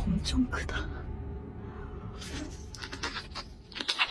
엄청 크다.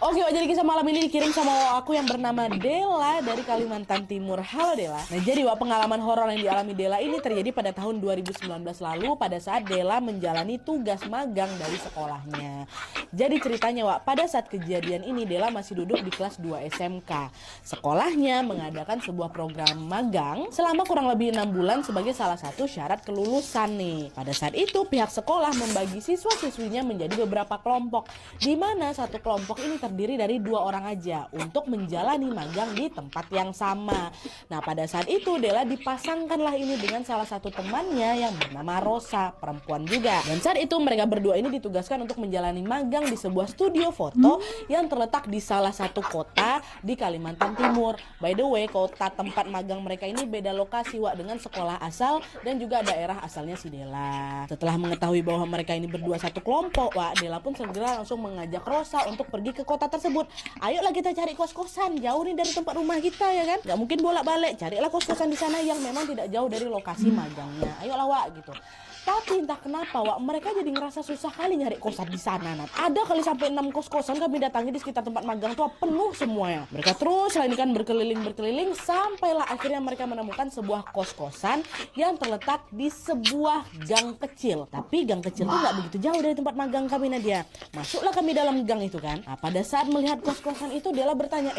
Oke, jadi kisah malam ini dikirim sama aku yang bernama Dela dari Kalimantan Timur. Halo Dela. Nah, jadi pengalaman horor yang dialami Dela ini terjadi pada tahun 2019 lalu pada saat Dela menjalani tugas magang dari sekolahnya. Jadi ceritanya pada saat kejadian ini Dela masih duduk di kelas 2 SMK. Sekolahnya mengadakan sebuah program magang selama kurang lebih 6 bulan sebagai salah satu syarat kelulusan nih. Pada saat itu pihak sekolah membagi siswa-siswinya menjadi beberapa kelompok, di mana satu kelompok ini terdiri dari 2 orang aja untuk menjalani magang di tempat yang sama. Nah, pada saat itu Dela dipasangkanlah ini dengan salah satu temannya yang bernama Rosa, perempuan juga. Dan saat itu mereka berdua ini ditugaskan untuk menjalani magang di sebuah studio foto yang terletak di salah satu kota di Kalimantan Timur. By the way, kota tempat magang mereka ini beda lokasi dengan sekolah asal dan juga daerah asalnya si Dela. Setelah mengetahui bahwa mereka ini berdua satu kelompok, Dela pun segera langsung mengajak Rosa untuk pergi ke kota tersebut. Ayolah kita cari kos-kosan jauh nih dari tempat rumah kita, ya kan? Gak mungkin bolak-balik, carilah kos-kosan di sana yang memang tidak jauh dari lokasi magangnya. Ayolah gitu. Tapi entah kenapa mereka jadi ngerasa susah kali nyari kosan di sana. Ada kali sampai 6 kos-kosan kami datangi di sekitar tempat magang tuh penuh semuanya. Mereka terus kan berkeliling sampailah akhirnya mereka menemukan sebuah kos-kosan yang terletak di sebuah gang kecil. Tapi gang kecil tuh gak begitu jauh dari tempat magang kami, Nadia. Masuklah kami dalam gang itu kan. Nah, pada saat melihat kos-kosan itu Dela bertanya,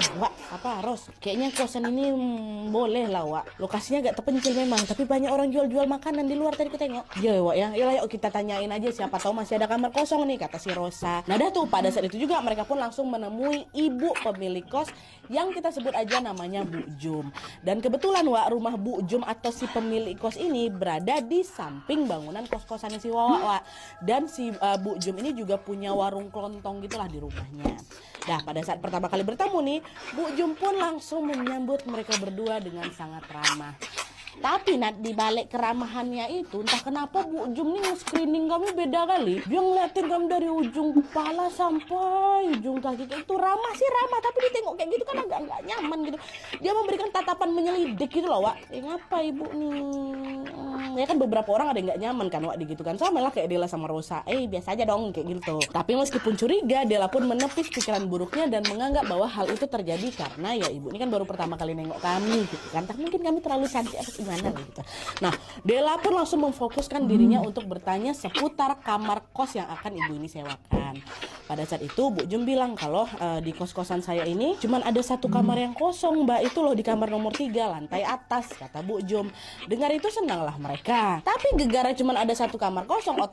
Ros, kayaknya kosan ini boleh lah lokasinya agak terpencil memang, tapi banyak orang jual-jual makanan di luar tadi kita tengok. Yalah yuk kita tanyain aja, siapa tahu masih ada kamar kosong nih, kata si Rosa. Nah pada saat itu juga mereka pun langsung menemui ibu pemilik kos yang kita sebut aja namanya Bu Jum. Dan kebetulan rumah Bu Jum atau si pemilik kos ini berada di samping bangunan kos-kosannya si Wawa. Dan si Bu Jum ini juga punya warung kelontong gitulah di rumahnya. Nah, pada saat pertama kali bertemu nih, Bu Jum pun langsung menyambut mereka berdua dengan sangat ramah. Tapi di balik keramahannya itu, entah kenapa Bu Jum nih screening kami beda kali. Dia ngeliatin kami dari ujung kepala sampai ujung kaki. Itu ramah sih ramah, tapi ditengok kayak gitu kan agak nggak nyaman gitu. Dia memberikan tatapan menyelidik gitu loh, ngapa ibu nih? Ya kan beberapa orang ada yang nggak nyaman kan gitu kan. Sama lah kayak Dela sama Rosa. Biasa aja dong kayak gitu. Tapi meskipun curiga, Dela pun menepis pikiran buruknya dan menganggap bahwa hal itu terjadi karena ya ibu ini kan baru pertama kali nengok kami gitu kan. Entah mungkin kami terlalu cantik atau gimana gitu. Nah, Dela pun langsung memfokuskan dirinya untuk bertanya seputar kamar kos yang akan ibu ini sewakan. Pada saat itu Bu Jum bilang kalau di kos-kosan saya ini cuman ada satu kamar yang kosong, Mbak. Itu loh di kamar nomor 3 lantai atas, kata Bu Jum. Dengar itu senanglah mereka. Tapi gegara cuman ada satu kamar kosong, otomatis